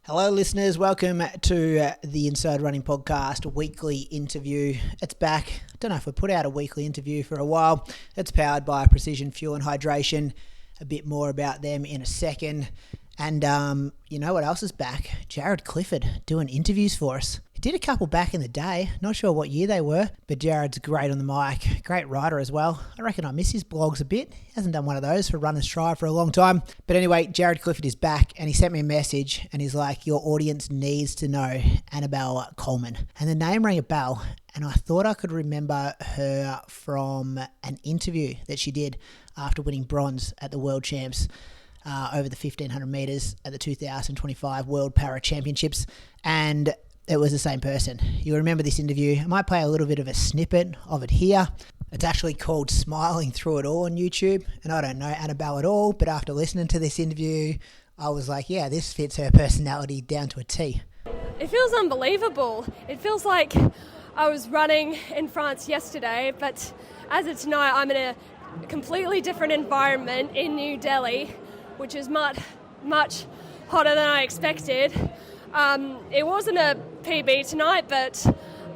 Hello, listeners. Welcome to the Inside Running Podcast weekly interview. It's back. I don't know if we put out a weekly interview for a while. It's powered by Precision Fuel and Hydration. A bit more about them in a second. And you know what else is back? Jaryd Clifford doing interviews for us. He did a couple back in the day. Not sure what year they were, but Jaryd's great on the mic. Great writer as well. I reckon I miss his blogs a bit. He hasn't done one of those for Runner's Try for a long time. But anyway, Jaryd Clifford is back and he sent me a message and he's like, your audience needs to know Annabelle Colman. And the name rang a bell and I thought I could remember her from an interview that she did after winning bronze at the World Champs. Over the 1500 metres at the 2025 World Para Championships, and it was the same person. You'll remember this interview. I might play a little bit of a snippet of it here. It's actually called Smiling Through It All on YouTube, and I don't know Annabelle at all, but after listening to this interview, I was like, yeah, this fits her personality down to a T. It feels unbelievable. It feels like I was running in France yesterday, but as of tonight, I'm in a completely different environment in New Delhi, which is much hotter than I expected. It wasn't a PB tonight, but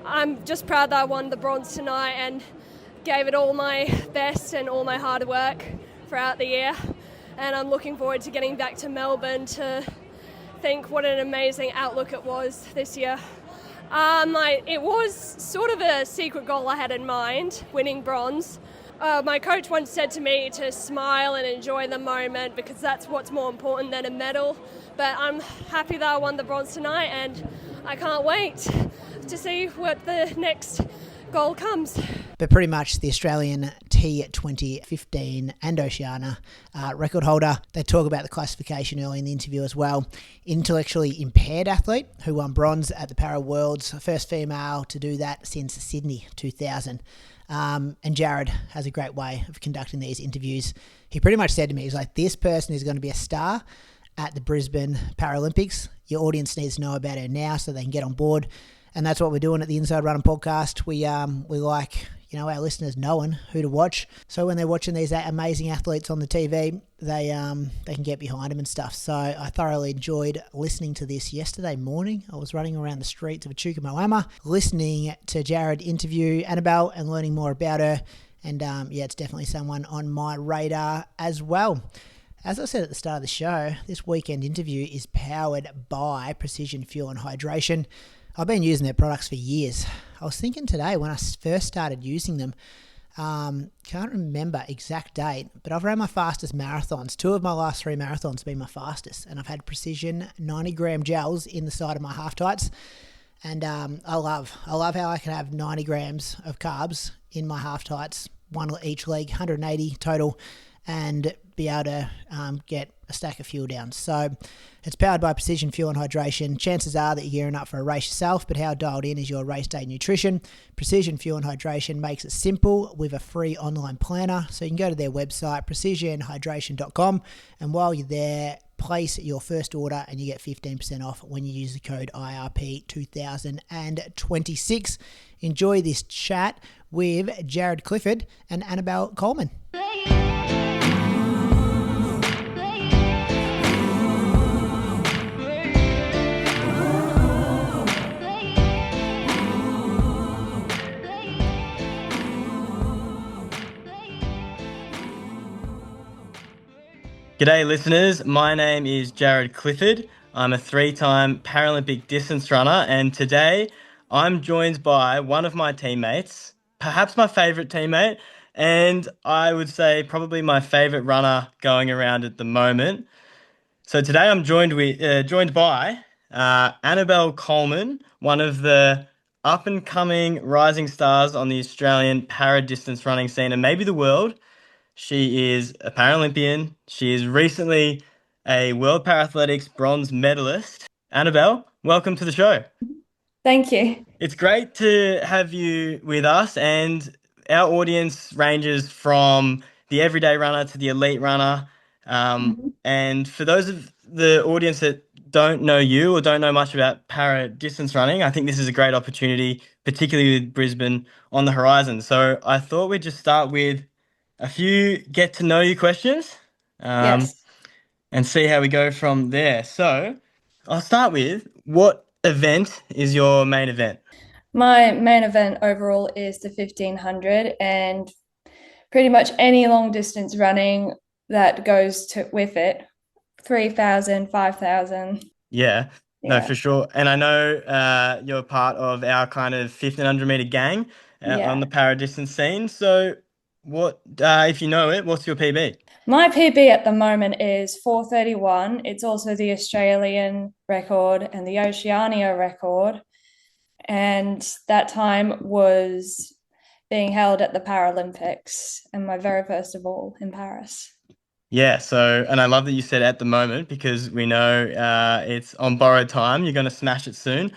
I'm just proud that I won the bronze tonight and gave it all my best and all my hard work throughout the year. And I'm looking forward to getting back to Melbourne to think what an amazing outlook it was this year. It was sort of a secret goal I had in mind, winning bronze. My coach once said to me to smile and enjoy the moment because that's what's more important than a medal. But I'm happy that I won the bronze tonight and I can't wait to see what the next goal comes. But pretty much the Australian T2015 and Oceania record holder. They talk about the classification early in the interview as well. Intellectually impaired athlete who won bronze at the Para Worlds. First female to do that since Sydney 2000. And Jaryd has a great way of conducting these interviews. He pretty much said to me, he's like, this person is going to be a star at the Brisbane Paralympics. Your audience needs to know about her now so they can get on board. And that's what we're doing at the Inside Running Podcast. We like, our listeners knowing who to watch. So when they're watching these amazing athletes on the TV, they can get behind them and stuff. So I thoroughly enjoyed listening to this yesterday morning. I was running around the streets of Echuca Moama, listening to Jaryd interview Annabelle and learning more about her. And it's definitely someone on my radar as well. As I said at the start of the show, this weekend interview is powered by Precision Fuel and Hydration. I've been using their products for years. I was thinking today when I first started using them, can't remember exact date, but I've ran my fastest marathons. 2 of my last 3 marathons have been my fastest, and I've had Precision 90-gram gels in the side of my half tights. And I love how I can have 90 grams of carbs in my half tights, one each leg, 180 total, and be able to get a stack of fuel down. So it's powered by Precision Fuel and Hydration. Chances are that you're gearing up for a race yourself, but how dialed in is your race day nutrition? Precision Fuel and Hydration makes it simple with a free online planner. So you can go to their website, precisionhydration.com, and while you're there, place your first order and you get 15% off when you use the code IRP2026. Enjoy this chat with Jaryd Clifford and Annabelle Colman. G'day listeners, my name is Jaryd Clifford. I'm a 3-time Paralympic distance runner and today I'm joined by one of my teammates, perhaps my favourite teammate, and I would say probably my favourite runner going around at the moment. So today I'm joined by Annabelle Colman, one of the up-and-coming rising stars on the Australian para-distance running scene and maybe the world. She is a Paralympian. She is recently a World Parathletics bronze medalist. Annabelle, welcome to the show. Thank you. It's great to have you with us, and our audience ranges from the everyday runner to the elite runner. And for those of the audience that don't know you or don't know much about para distance running, I think this is a great opportunity, particularly with Brisbane on the horizon. So I thought we'd just start with a few get to know you questions Yes. and see how we go from there. So I'll start with what event is your main event? My main event overall is the 1500, and pretty much any long distance running that goes to with it 3,000, 5,000. Yeah, no, Yeah. for sure. And I know you're part of our kind of 1500-meter gang on Yeah. the para distance scene. So, what, if you know it, what's your PB? My PB at the moment is 4:31. It's also the Australian record and the Oceania record. And that time was being held at the Paralympics and my very first of all in Paris. Yeah, so, and I love that you said at the moment because we know it's on borrowed time. You're going to smash it soon.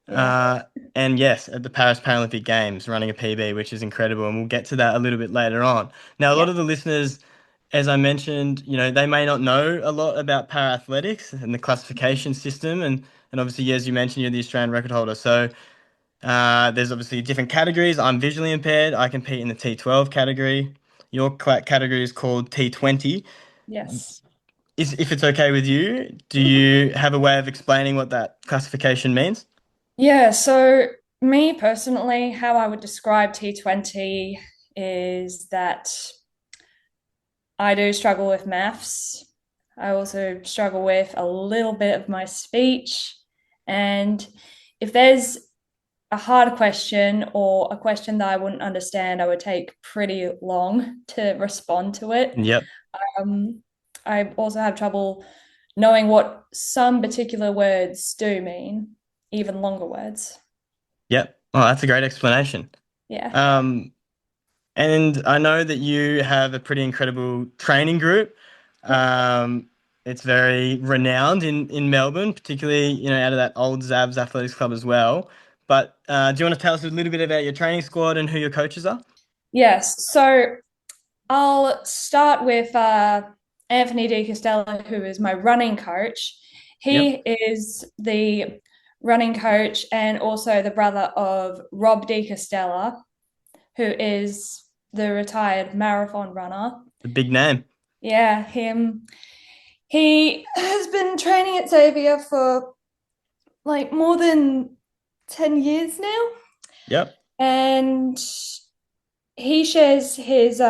Yeah. Uh, and yes, at the Paris Paralympic Games, running a PB, which is incredible. And we'll get to that a little bit later on. Now, a lot Yeah. of the listeners, as I mentioned, they may not know a lot about para athletics and the classification system. And obviously, as you mentioned, you're the Australian record holder. So there's obviously different categories. I'm visually impaired. I compete in the T12 category. Your category is called T20. Yes. If it's okay with you, do you have a way of explaining what that classification means? Yeah, so me personally, how I would describe T20 is that I do struggle with maths. I also struggle with a little bit of my speech. And if there's a hard question or a question that I wouldn't understand, I would take pretty long to respond to it. Yep. Um, I also have trouble knowing what some particular words do mean, even longer words. Yep. Oh, that's a great explanation. Yeah. Um, and I know that you have a pretty incredible training group. Yeah. Um, it's very renowned in Melbourne, particularly, out of that old Zabs Athletics Club as well. But do you want to tell us a little bit about your training squad and who your coaches are? Yes. So I'll start with Anthony De Castella, who is my running coach. He Yep. is the running coach and also the brother of Rob De Castella, who is the retired marathon runner. The big name. Yeah, him. He has been training at Xavier for like more than 10 years now. Yep. And he shares his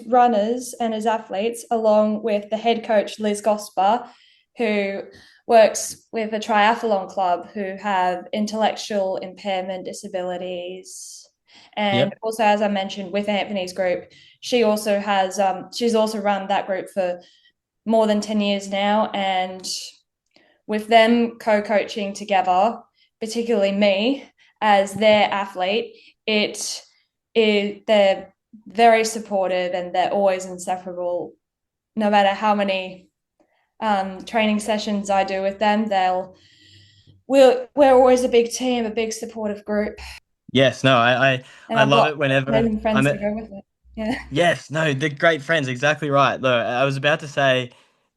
runners and his athletes along with the head coach Liz Gosper, who works with a triathlon club who have intellectual impairment disabilities. And Yep. also, as I mentioned, with Anthony's group, she also has she's also run that group for more than 10 years now. And with them co-coaching together, particularly me as their athlete, they're very supportive and they're always inseparable. No matter how many training sessions I do with them, we're always a big team, a big supportive group, Yes. No, I and I I've love got it whenever amazing I'm friends to at. go with it. Yeah, Yes, no, they're great friends. Exactly right. Look, I was about to say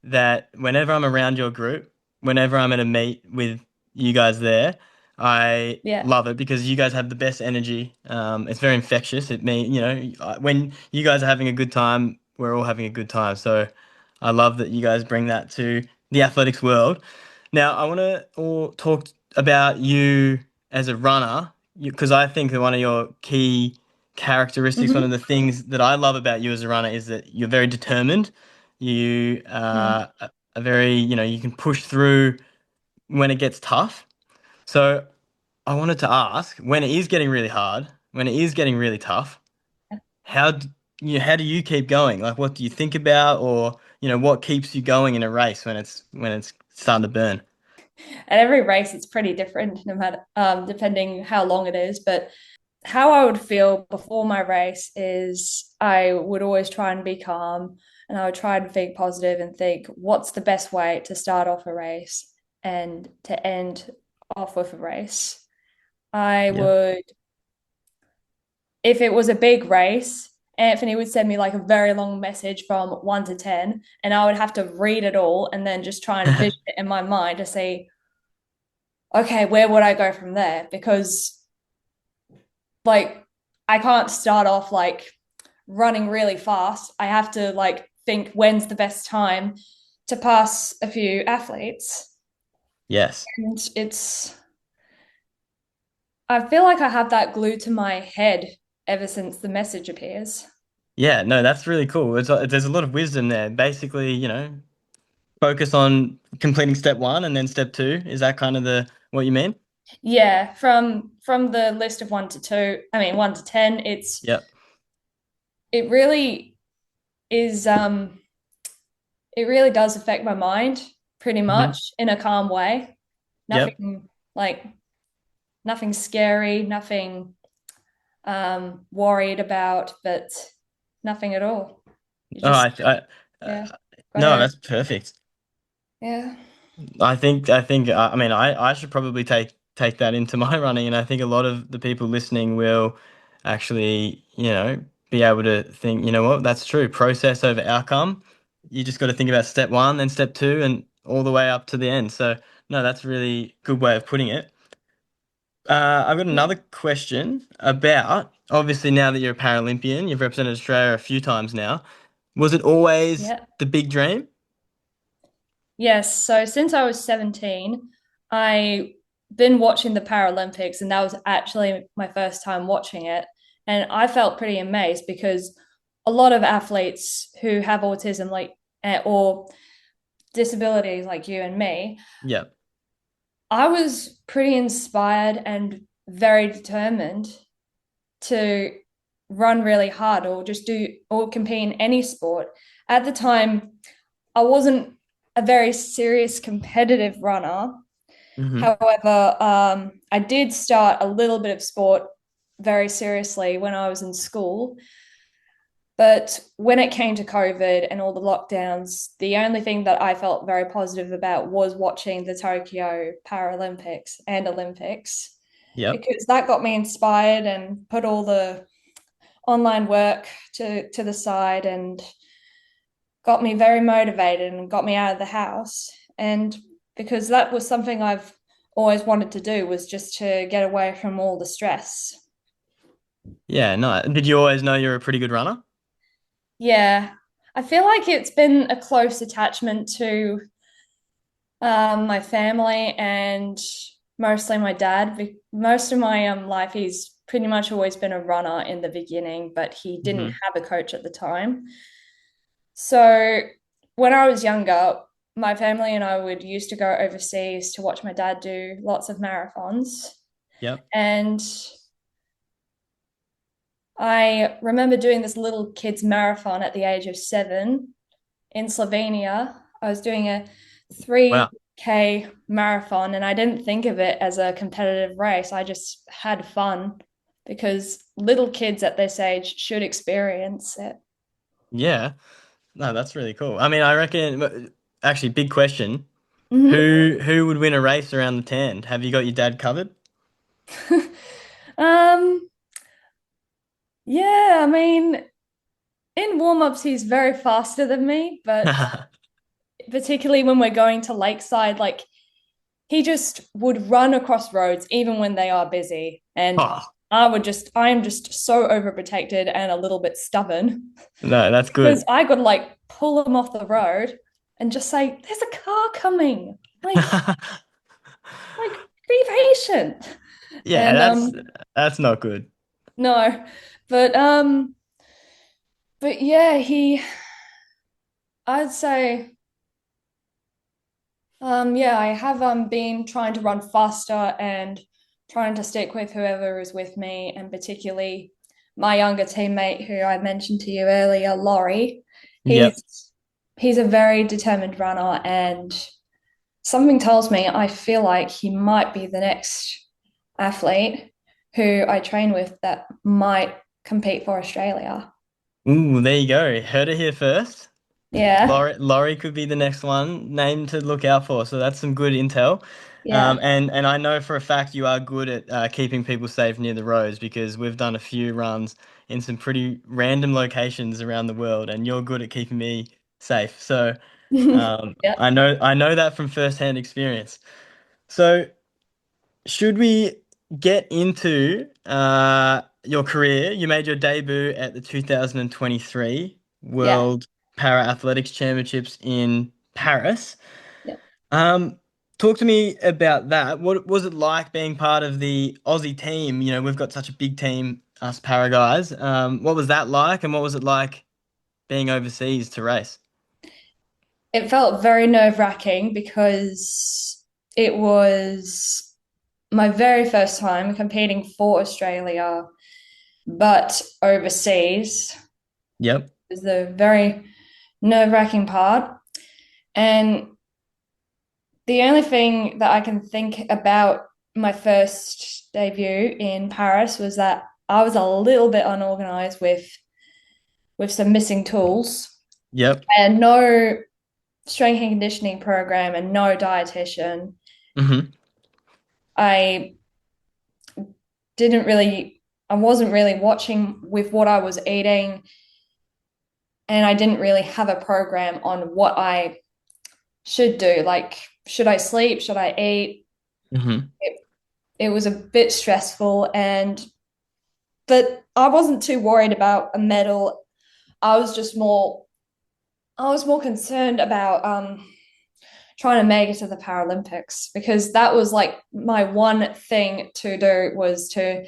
that whenever I'm around your group, whenever I'm at a meet with you guys there, I yeah, love it because you guys have the best energy. It's very infectious. When you guys are having a good time, we're all having a good time. So I love that you guys bring that to the athletics world. Now, I want to all talk about you as a runner because I think that one of your key characteristics, one of mm-hmm. the things that I love about you as a runner is that you're very determined. You are very, you can push through when it gets tough. So I wanted to ask, when it is getting really hard, when it is getting really tough, how do you keep going? Like, what do you think about, or what keeps you going in a race when it's starting to burn? At every race, it's pretty different, no matter depending how long it is. But how I would feel before my race is I would always try and be calm and I would try and think positive and think, what's the best way to start off a race and to end off with a race? I Yeah. would, if it was a big race, Anthony would send me like a very long message from 1 to 10, and I would have to read it all and then just try and vision it in my mind to see, okay, where would I go from there? Because like I can't start off like running really fast. I have to like think when's the best time to pass a few athletes. Yes. And I feel like I have that glued to my head ever since the message appears. Yeah, no, that's really cool. There's a lot of wisdom there. Basically, focus on completing step one and then step two. Is that kind of the what you mean? Yeah, from the list of 1 to 2, I mean 1 to 10, Yep. it really is it really does affect my mind pretty Hmm. much in a calm way. Yep. Nothing like nothing scary, nothing worried about, but nothing at all. You Oh, just yeah, no, gotta that's perfect. yeah. I mean, I should probably take that into my running, and I think a lot of the people listening will actually, be able to think, you know what, that's true. Process over outcome. You just got to think about step one, then step two, and all the way up to the end. So, no, that's a really good way of putting it. I've got another question about, obviously, now that you're a Paralympian, you've represented Australia a few times now. Was it always Yeah. the big dream? Yes, so since I was 17, I been watching the Paralympics, and that was actually my first time watching it. And I felt pretty amazed because a lot of athletes who have autism or disabilities like you and me, Yeah. I was pretty inspired and very determined to run really hard or just do or compete in any sport. At the time, I wasn't a very serious competitive runner. Hmm. However, I did start a little bit of sport very seriously when I was in school. But when it came to COVID and all the lockdowns, the only thing that I felt very positive about was watching the Tokyo Paralympics and Olympics Yep. because that got me inspired and put all the online work to the side and got me very motivated and got me out of the house. And because that was something I've always wanted to do was just to get away from all the stress. Yeah, no. Did you always know you're a pretty good runner? Yeah. I feel like it's been a close attachment to my family and mostly my dad. Most of my life, he's pretty much always been a runner in the beginning, but he didn't Hmm. have a coach at the time. So when I was younger, my family and I would used to go overseas to watch my dad do lots of marathons. Yep. And I remember doing this little kids marathon at the age of 7 in Slovenia. I was doing a Wow. 3K marathon and I didn't think of it as a competitive race. I just had fun because little kids at this age should experience it. Yeah. No, that's really cool. I mean, I reckon actually big question. Mhm. Who would win a race around the tan? Have you got your dad covered? um, yeah, I mean, in warm-ups, he's very faster than me, but particularly when we're going to Lakeside, like he just would run across roads even when they are busy. And Oh, I am just so overprotected and a little bit stubborn no, that's because good. I could like pull him off the road and just say, there's a car coming. Like, be patient. Yeah, And that's not good. no, but but yeah, I'd say yeah, I have been trying to run faster and trying to stick with whoever is with me, and particularly my younger teammate who I mentioned to you earlier, Laurie. Yep. He's a very determined runner, and something tells me I feel like he might be the next athlete who I train with that might compete for Australia. Ooh, there you go. Heard it here first. Yeah, Laurie could be the next one name to look out for. So that's some good intel. yeah. And I know for a fact you are good at keeping people safe near the roads because we've done a few runs in some pretty random locations around the world, and you're good at keeping me safe. So Yeah, I know that from firsthand experience. So should we get into your career? You made your debut at the 2023 yeah, World Para Athletics Championships in Paris. yeah. Um, talk to me about that. What was it like being part of the Aussie team? You know, we've got such a big team, us para guys. What was that like, and what was it like being overseas to race? It felt very nerve-wracking because it was my very first time competing for Australia, but overseas Yep. is the very nerve-wracking part. And the only thing that I can think about my first debut in Paris was that I was a little bit unorganized with some missing tools Yep. and no strength and conditioning program and no dietitian. Hmm. I I wasn't really watching with what I was eating, and I didn't really have a program on what I should do. Like, should I sleep? Should I eat? Hmm. It was a bit stressful, but I wasn't too worried about a medal. I was just more I was more concerned about trying to make it to the Paralympics because that was like my one thing to do was to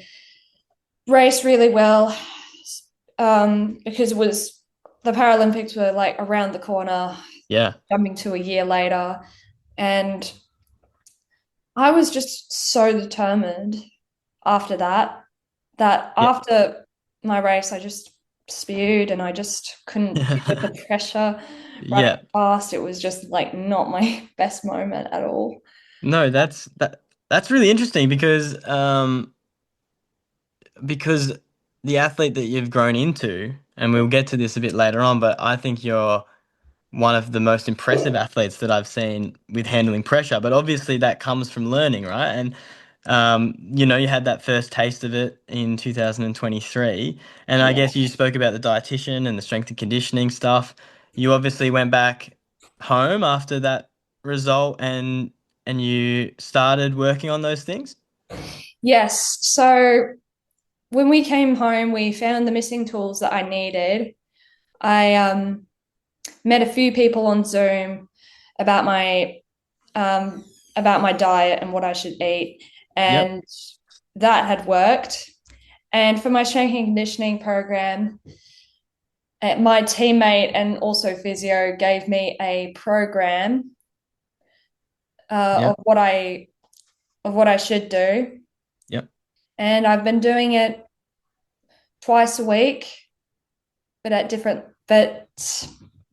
race really well, because it was the Paralympics were like around the corner, Yeah. jumping to a year later, and I was just so determined after that Yeah. after my race I just spewed and I just couldn't deal with the pressure running Yeah. fast. It was just like not my best moment at all. No, that's really interesting because the athlete that you've grown into, and we'll get to this a bit later on, but I think you're one of the most impressive athletes that I've seen with handling pressure. But obviously that comes from learning, right? And you know, you had that first taste of it in 2023, and I Yeah. guess you spoke about the dietitian and the strength and conditioning stuff. You obviously went back home after that result and you started working on those things. Yes. So when we came home, we found the missing tools that I needed. I met a few people on Zoom about my about my diet and what I should eat, Yep. and that had worked. And for my strength and conditioning program, my teammate and also physio gave me a program Yep. of what I should do, Yep. and I've been doing it twice a week, but at different. But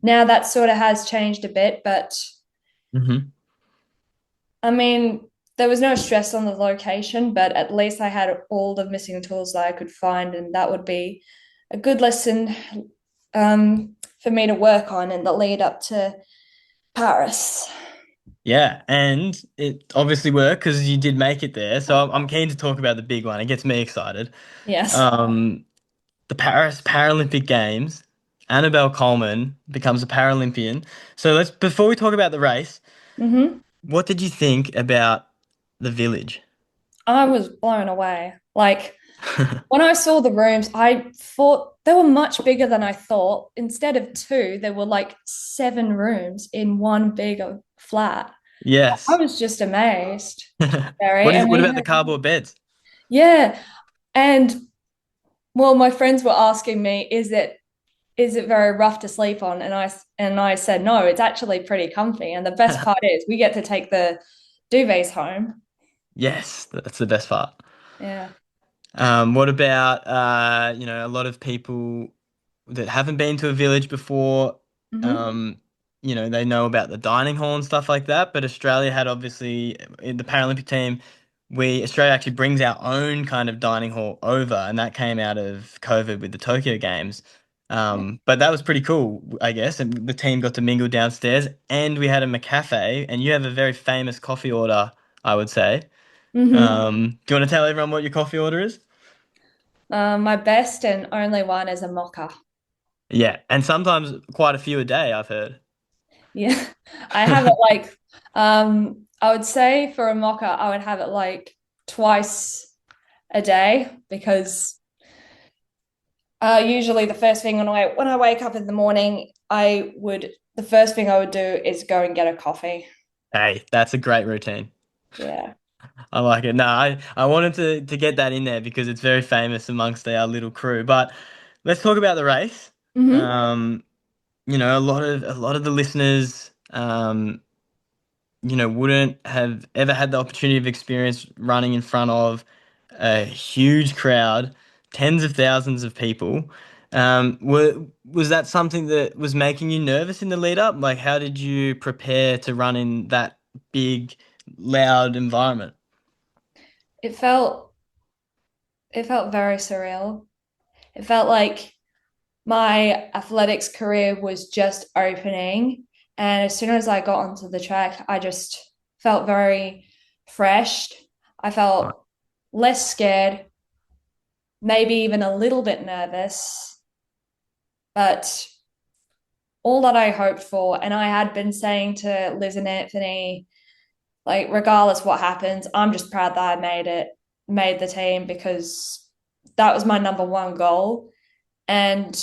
now that sort of has changed a bit. But Hmm. I mean, there was no stress on the location, but at least I had all the missing tools that I could find, and that would be a good lesson for me to work on in the lead up to Paris. Yeah, and it obviously worked because you did make it there. So I'm keen to talk about the big one. It gets me excited. Yes. Um, the Paris Paralympic Games. Annabelle Colman becomes a Paralympian. So let's before we talk about the race, Mm-hmm. what did you think about the village? I was blown away. Like when I saw the rooms, I thought they were much bigger than I thought. Instead of two, there were like seven rooms in one big flat. I Yes. was just amazed, Barry. And What we about the had, cardboard beds? yeah. And well, my friends were asking me, is it very rough to sleep on? And I said, no, it's actually pretty comfy. And the best part is we get to take the duvets home. Yes, that's the best part. Yeah. What about you know, a lot of people that haven't been to a village before, Mm-hmm. um, you know, they know about the dining hall and stuff like that. But Australia had obviously in the Paralympic team, we Australia actually brings our own kind of dining hall over, and that came out of COVID with the Tokyo Games. But that was pretty cool, I guess. And the team got to mingle downstairs, and we had a McCafe, and you have a very famous coffee order, I would say. Mm-hmm. Do you want to tell everyone what your coffee order is? My best and only one is a mocha. Yeah, and sometimes quite a few a day, I've heard. Yeah. I have it like, I would say for a mocha, I would have it like twice a day because usually the first thing when I wake up in the morning, the first thing I would do is go and get a coffee. Hey, that's a great routine. Yeah. I like it. No, I wanted to get that in there because it's very famous amongst our little crew. But let's talk about the race. Hmm. Um, a lot of the listeners, wouldn't have ever had the opportunity of experience running in front of a huge crowd, tens of thousands of people. Was that something that was making you nervous in the lead up? Like, how did you prepare to run in that big, loud environment? It felt it felt very surreal. It felt like my athletics career was just opening. And as soon as I got onto the track, I just felt very fresh. I felt less scared, maybe even a little bit nervous, but all that I hoped for. And I had been saying to Liz and Anthony, like, regardless what happens, I'm just proud that I made the team because that was my number one goal. And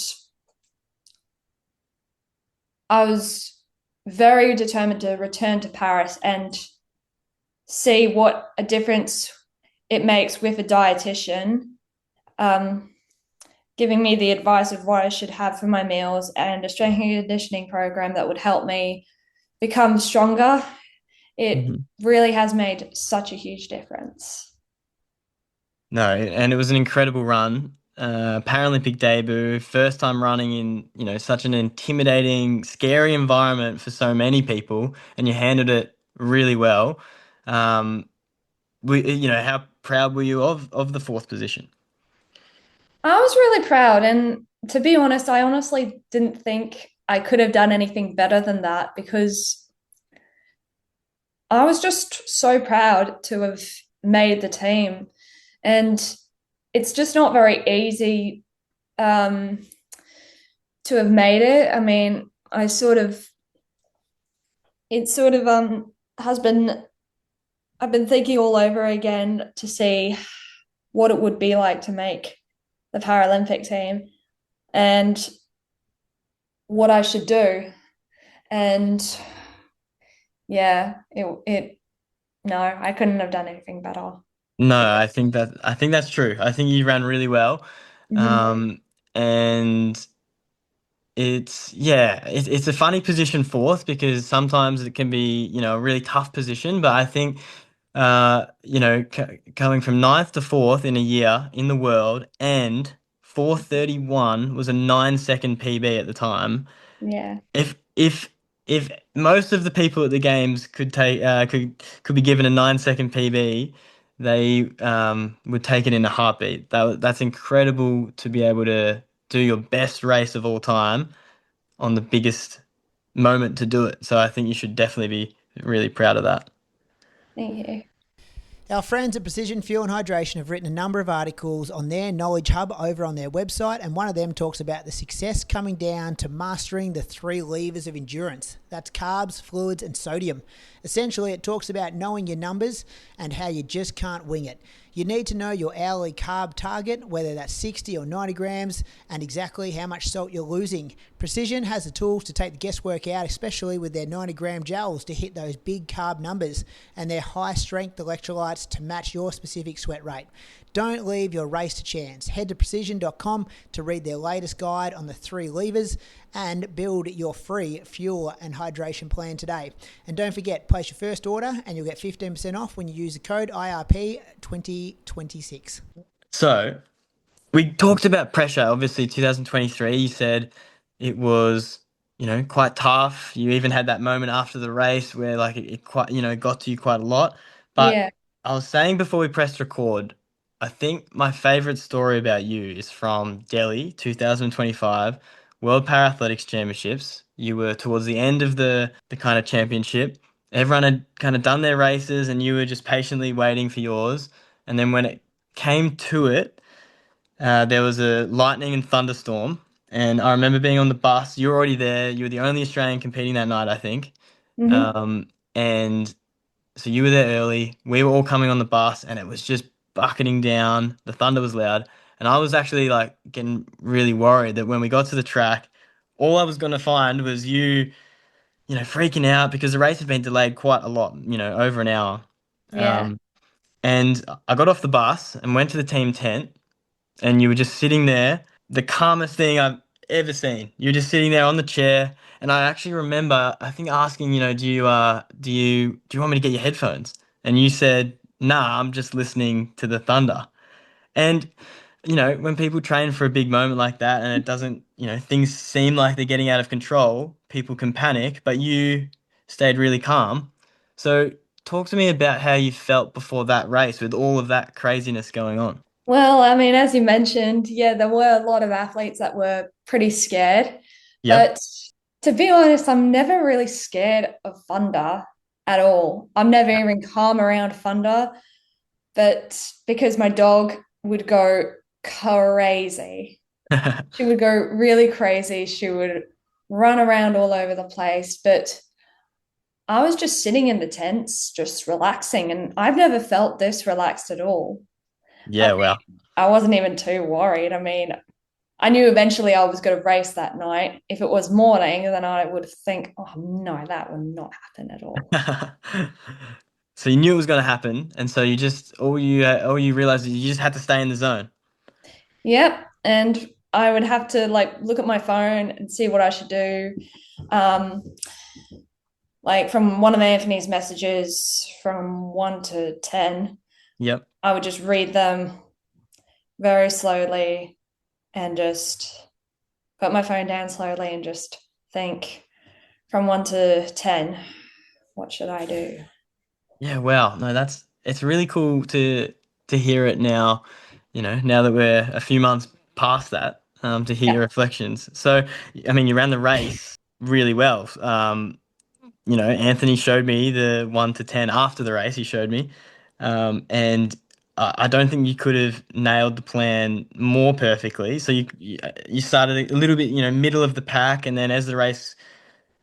I was very determined to return to Paris and see what a difference it makes with a dietitian, um, giving me the advice of what I should have for my meals and a strength and conditioning program that would help me become stronger. It Mhm. really has made such a huge difference. No, and it was an incredible run. Paralympic debut, first time running in, such an intimidating, scary environment for so many people, and you handled it really well. Um, how proud were you of the fourth position? I was really proud. And to be honest, I honestly didn't think I could have done anything better than that because I was just so proud to have made the team. And it's just not very easy um, to have made it. I mean, it sort of has been, I've been thinking all over again to see what it would be like to make the Paralympic team and what I should do. And yeah, no, I couldn't have done anything better. No, I think that's true. I think you ran really well. Mm-hmm. And it's a funny position fourth because sometimes it can be, a really tough position, but I think coming from ninth to fourth in a year in the world and 4:31 was a 9-second PB at the time. Yeah, If most of the people at the games could be given a 9-second PB, they would take it in a heartbeat. That's incredible to be able to do your best race of all time on the biggest moment to do it. So I think you should definitely be really proud of that. thank you. Our friends at Precision Fuel and Hydration have written a number of articles on their knowledge hub over on their website, and one of them talks about the success coming down to mastering the three levers of endurance. That's carbs, fluids, and sodium. Essentially, it talks about knowing your numbers and how you just can't wing it. You need to know your hourly carb target, whether that's 60 or 90 grams, and exactly how much salt you're losing. Precision has the tools to take the guesswork out, especially with their 90-gram gels to hit those big carb numbers and their high-strength electrolytes to match your specific sweat rate. Don't leave your race to chance. Head to precision.com to read their latest guide on the three levers and build your free fuel and hydration plan today. And don't forget, place your first order and you'll get 15% off when you use the code IRP2026. So we talked about pressure. Obviously, 2023, you said it was, quite tough. You even had that moment after the race where like it quite, got to you quite a lot. But Yeah. I was saying before we pressed record, I think my favorite story about you is from Delhi, 2025, World Parathletics Championships. You were towards the end of the kind of championship. Everyone had kind of done their races and you were just patiently waiting for yours. And then when it came to it, there was a lightning and thunderstorm, and I remember being on the bus. You were already there. You were the only Australian competing that night, I think. Mm-hmm. And so you were there early. We were all coming on the bus, and it was just bucketing down. The thunder was loud, and I was actually like getting really worried that when we got to the track, all I was going to find was you, freaking out because the race had been delayed quite a lot, over an hour. Yeah. And I got off the bus and went to the team tent, and you were just sitting there, the calmest thing I've ever seen. You were just sitting there on the chair, and I actually remember, I think asking, do you want me to get your headphones? And you said, nah, I'm just listening to the thunder. And when people train for a big moment like that, and it doesn't, things seem like they're getting out of control, people can panic, but you stayed really calm. So talk to me about how you felt before that race with all of that craziness going on. Well, I mean, as you mentioned, yeah, there were a lot of athletes that were pretty scared. Yep. But to be honest, I'm never really scared of thunder at all. I'm never even calm around thunder, but because my dog would go crazy. She would go really crazy. She would run around all over the place. But I was just sitting in the tents, just relaxing. And I've never felt this relaxed at all. I Yeah, well. mean, I wasn't even too worried. I mean, I knew eventually I was going to race that night. If it was morning, then I would think, oh no, that would not happen at all. So you knew it was going to happen, and so you just all you realized is you just had to stay in the zone. Yep. And I would have to like look at my phone and see what I should do. Um, like from one of Anthony's messages from 1 to 10, Yep. I would just read them very slowly and just put my phone down slowly and just think from 1 to 10, what should I do? Yeah, wow. No, it's really cool to hear it now, now that we're a few months past that, to hear Yeah. your reflections. So, I mean, you ran the race really well. Anthony showed me the 1 to 10 after the race. He showed me, and I don't think you could have nailed the plan more perfectly. So you started a little bit, middle of the pack, and then as the race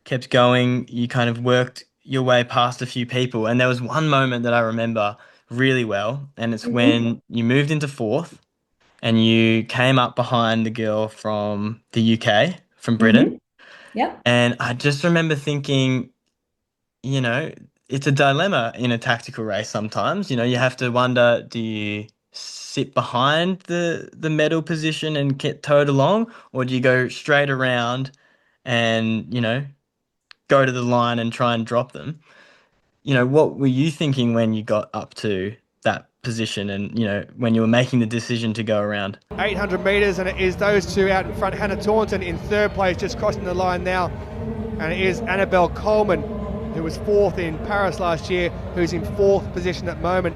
kept going, you kind of worked your way past a few people. And there was one moment that I remember really well, and it's Mm-hmm. when you moved into fourth and you came up behind the girl from the UK, from Mm-hmm. Britain. Yep. And I just remember thinking, you know, it's a dilemma in a tactical race sometimes. You have to wonder, do you sit behind the medal position and get towed along, or do you go straight around and, go to the line and try and drop them? What were you thinking when you got up to that position and, when you were making the decision to go around? 800 metres, and it is those two out in front. Hannah Taunton in third place, just crossing the line now. And it is Annabelle Colman, who was fourth in Paris last year, who's in fourth position at the moment.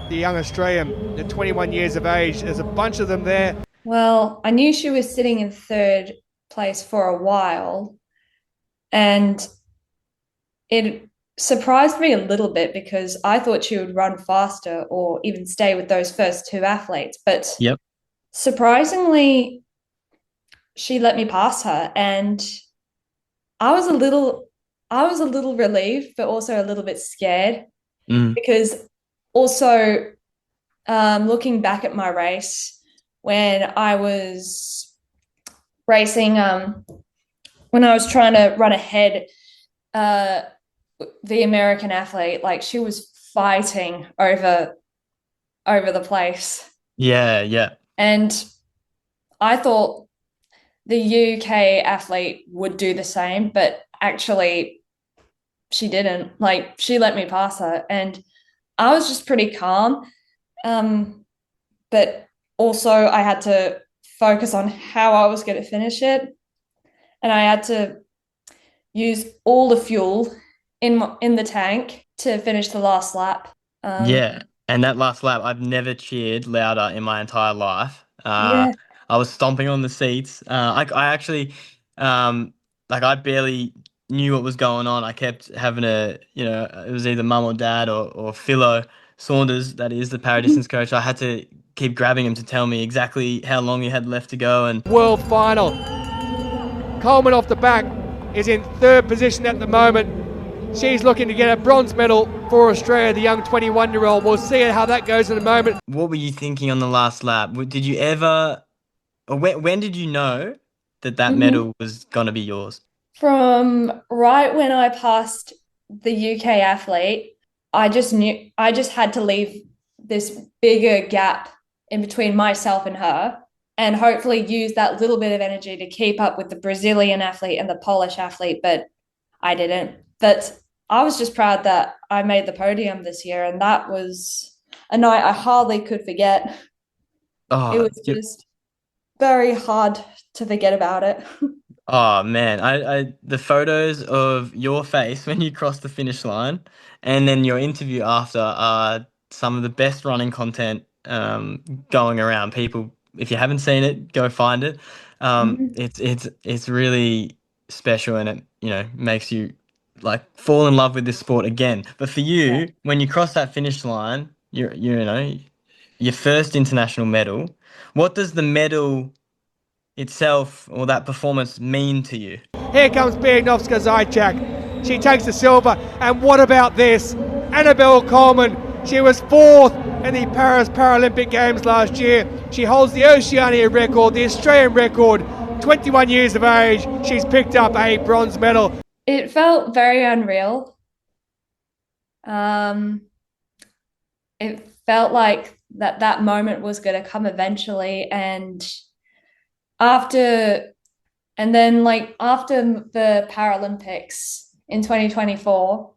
The young Australian, at 21 years of age. There's a bunch of them there. Well, I knew she was sitting in third place for a while, and it surprised me a little bit because I thought she would run faster or even stay with those first two athletes. But Yep. surprisingly, she let me pass her, and I was a little I was a little relieved, but also a little bit scared Mm. because also looking back at my race when I was racing, when I was trying to run ahead, uh, the American athlete, like she was fighting over the place, Yeah, yeah. and I thought the UK athlete would do the same, but actually she didn't. Like she let me pass her, and I was just pretty calm. But also I had to focus on how I was going to finish it, and I had to use all the fuel in the tank to finish the last lap. Yeah. And that last lap, I've never cheered louder in my entire life. Yeah. I was stomping on the seats. I actually, like, I barely knew what was going on. I kept having it was either mum or dad or Philo Saunders, that is the paradistance coach. I had to keep grabbing him to tell me exactly how long he had left to go. And World final. Coleman off the back is in third position at the moment. She's looking to get a bronze medal for Australia, the young 21-year-old. We'll see how that goes in a moment. what were you thinking on the last lap? Did you ever, or when did you know that Mhm. medal was going to be yours? From right when I passed the UK athlete, I just knew I just had to leave this bigger gap in between myself and her, and hopefully use that little bit of energy to keep up with the Brazilian athlete and the Polish athlete, but I didn't. But I was just proud that I made the podium this year, and that was a night I hardly could forget. It Oh, was just very hard to forget about it. oh man, the photos of your face when you crossed the finish line, and then your interview after are some of the best running content going around. People, if you haven't seen it, go find it. Mhm. It's really special, and it makes you like fall in love with this sport again. But for Yeah. you, when you cross that finish line, your first international medal. What does the medal itself or that performance mean to you? Here comes Bianovska Zaitchak. She takes the silver. And what about this? Annabelle Colman. She was fourth in the Paris Paralympic Games last year. She holds the Oceania record, the Australian record. 21 years of age. She's picked up a bronze medal. It felt very unreal. Um, it felt like that moment was going to come eventually, and after after the Paralympics in 2024,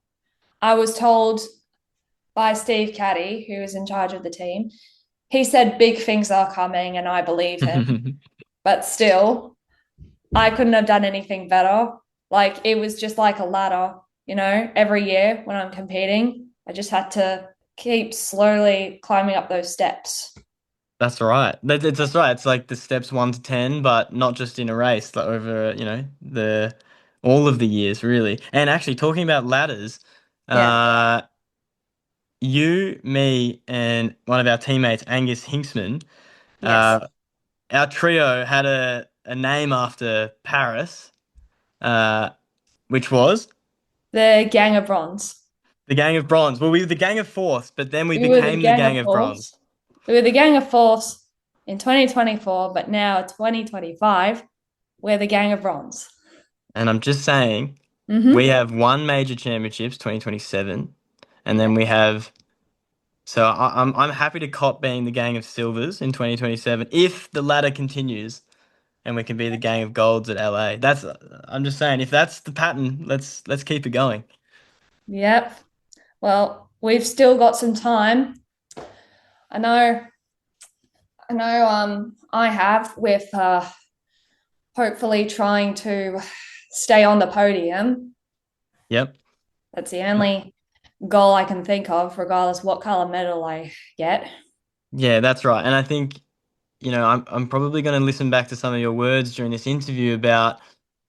I was told by Steve Caddy, who is in charge of the team. He said big things are coming, and I believe him. But still, I couldn't have done anything better. Like, it was just like a ladder, every year when I'm competing, I just had to keep slowly climbing up those steps. That's right. That's right. It's like the steps 1 to 10, but not just in a race, like over, the all of the years really. And actually talking about ladders, Yeah. uh, you, me, and one of our teammates, Angus Hinksman, Yes. our trio had a name after Paris, uh, which was The Gang of Bronze. the Gang of Bronze. Well, we were the Gang of Fourth, but then we We were the became the Gang Gang of of Bronze. Fourths. We were the Gang of Fourths in 2024, but now 2025, we're the Gang of Bronze. And I'm just saying, we Mm-hmm. have one major championships, 2027, and then Yeah. we have. So I'm happy to cop being the Gang of Silvers in 2027 if the ladder continues and we can be the Gang of Golds at LA. I'm just saying, if that's the pattern, let's keep it going. Yep. Well, we've still got some time. I know, I have with hopefully trying to stay on the podium. Yep. That's the only goal I can think of, regardless what color medal I get. Yeah, that's right. And I think, I'm probably going to listen back to some of your words during this interview about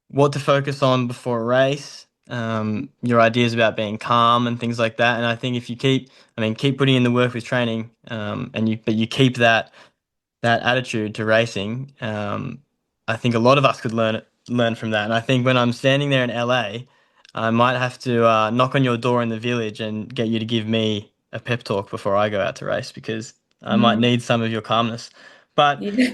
what to focus on before a race, your ideas about being calm and things like that. And I think if you keep putting in the work with training, but you keep that attitude to racing, I think a lot of us could learn from that. And I think when I'm standing there in LA, I might have to knock on your door in the village and get you to give me a pep talk before I go out to race because I might Mm, need some of your calmness. But yeah.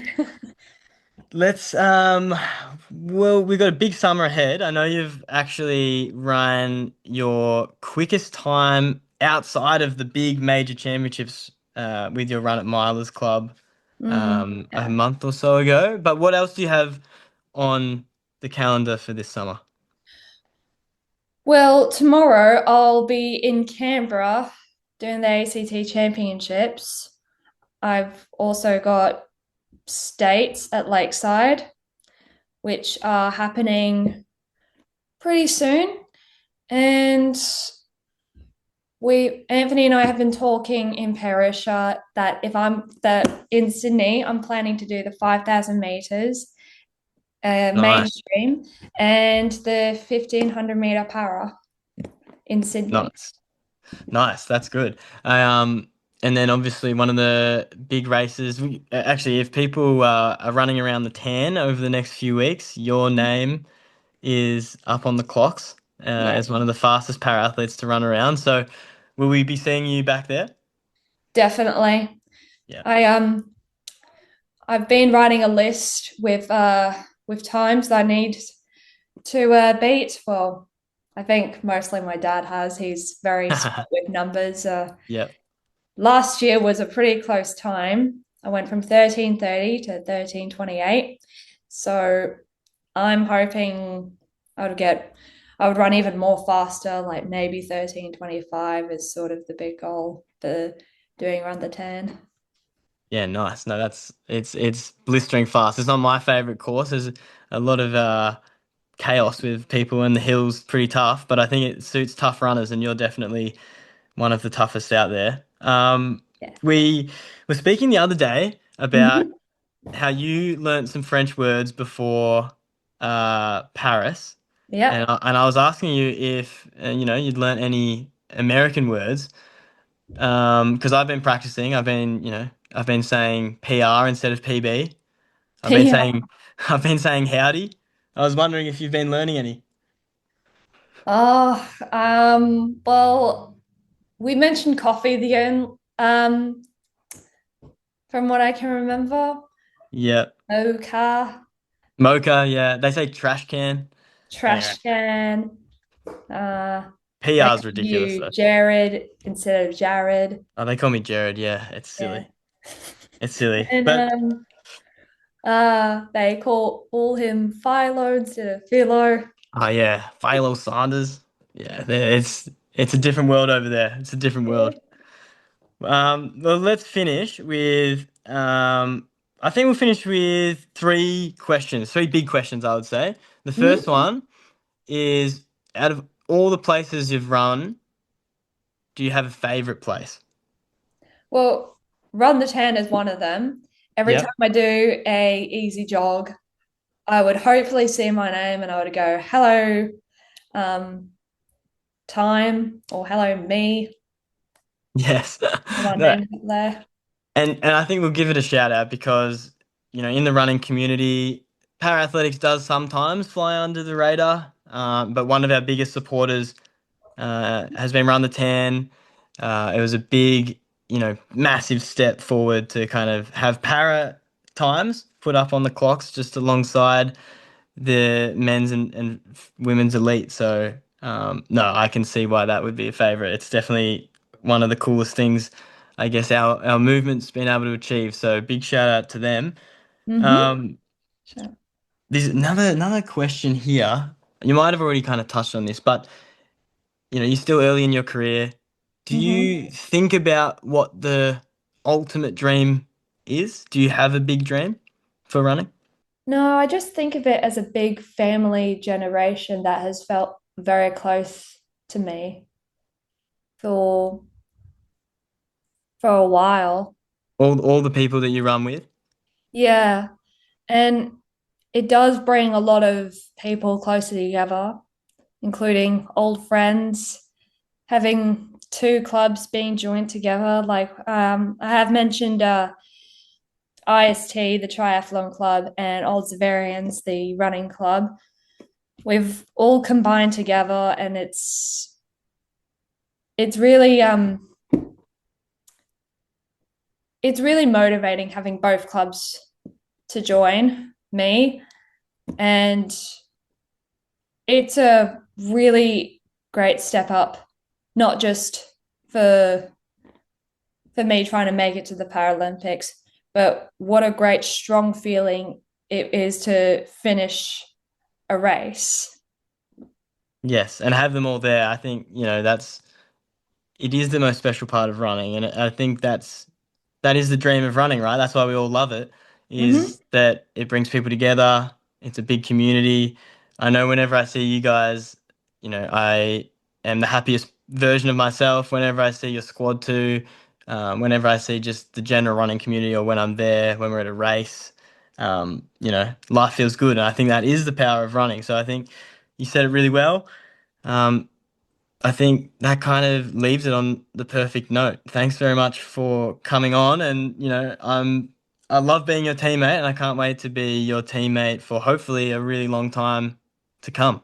let's well, we've got a big summer ahead. I know you've actually run your quickest time outside of the big major championships with your run at Milers Club a Yeah. month or so ago. But what else do you have on the calendar for this summer? Well, tomorrow I'll be in Canberra doing the ACT Championships. I've also got states at Lakeside, which are happening pretty soon. And Anthony and I have been talking in Perisher that that in Sydney, I'm planning to do the 5,000 meters Nice, mainstream and the 1,500-meter para in Sydney. nice, nice. That's good. And then obviously one of the big races. Actually, if people are running around the tan over the next few weeks, your name is up on the clocks Yeah, as one of the fastest para athletes to run around. So, will we be seeing you back there? definitely. Yeah. I've been writing a list with times that I need To beat, well, I think mostly my dad has. He's very smart with numbers. Yep. Last year was a pretty close time. I went from 13:30 to 13:28. So I'm hoping I would run even more faster, like maybe 13:25 is sort of the big goal for doing around the 10. Yeah, nice. No, it's blistering fast. It's not my favorite course. There's a lot of chaos with people and the hills pretty tough, but I think it suits tough runners, and you're definitely one of the toughest out there. Yeah. We were speaking the other day about Mm-hmm. how you learnt some French words before Paris, Yeah. and I was asking you if you'd learnt any American words, because I've been practicing. I've been saying PR instead of PB. I've been Yeah. saying I've been saying howdy. I was wondering if you've been learning any. Well, we mentioned coffee the only from what I can remember. Yeah, Oka, mocha. Yeah, they say trash can. Anyway, trash can. Uh, they PR's call ridiculous you though. Jared instead of Jared. Oh, they call me Jared. Yeah, it's Yeah. silly. It's silly. And But they call him Philo instead of Philo. oh yeah, Philo Sanders. Yeah, it's a different world over there. It's a different world. Well, let's finish with I think we'll finish with three big questions, I would say. The first Mhm. one is, out of all the places you've run, do you have a favorite place? Well, Run the 10 is one of them. Every time Yep. I do a easy jog, I would hopefully see my name and I would go, hello, um, time, or hello, me. Yes. My No. name's up there. And I think we'll give it a shout out because, in the running community, parathletics does sometimes fly under the radar. But one of our biggest supporters has been Run the 10. It was a big, massive step forward to kind of have para times put up on the clocks just alongside the men's and women's elite. So, no, I can see why that would be a favorite. It's definitely one of the coolest things, I guess, our movement's been able to achieve. So, big shout out to them. Mm-hmm. Um, Sure. there's another question here. You might have already kind of touched on this, but you're still early in your career. Do Mm-hmm. you think about what the ultimate dream is? Do you have a big dream for running? No, I just think of it as a big family generation that has felt very close to me for for a while. All the people that you run with? Yeah, and it does bring a lot of people closer together, including old friends, having two clubs being joined together. Like I have mentioned IST, the triathlon club, and Old Zavarians, the running club. We've all combined together, and it's really it's really motivating having both clubs to join me, and it's a really great step up, not just for for me trying to make it to the Paralympics, but what a great strong feeling it is to finish a race. Yes, and have them all there. I think, it is the most special part of running, and I think that is the dream of running, right? That's why we all love it, Mm-hmm. is that it brings people together. It's a big community. I know whenever I see you guys, I am the happiest version of myself whenever I see your squad too, whenever I see just the general running community, or when I'm there, when we're at a race. Life feels good, and I think that is the power of running. So I think you said it really well. Um, I think that kind of leaves it on the perfect note. Thanks very much for coming on, and I love being your teammate, and I can't wait to be your teammate for hopefully a really long time to come.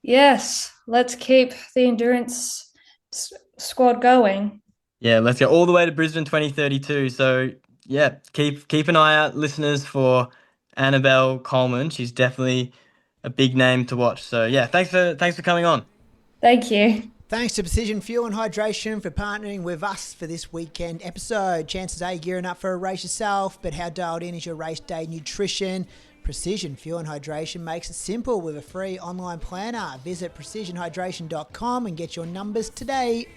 Yes, let's keep the endurance squad going. Yeah, let's go all the way to Brisbane 2032. So yeah, keep an eye out, listeners, for Annabelle Colman. She's definitely a big name to watch. So yeah, thanks for coming on. Thank you. Thanks to Precision Fuel and Hydration for partnering with us for this weekend episode. Chances are you're gearing up for a race yourself, but how dialed in is your race day nutrition? Precision Fuel and Hydration makes it simple with a free online planner. Visit precisionhydration.com and get your numbers today.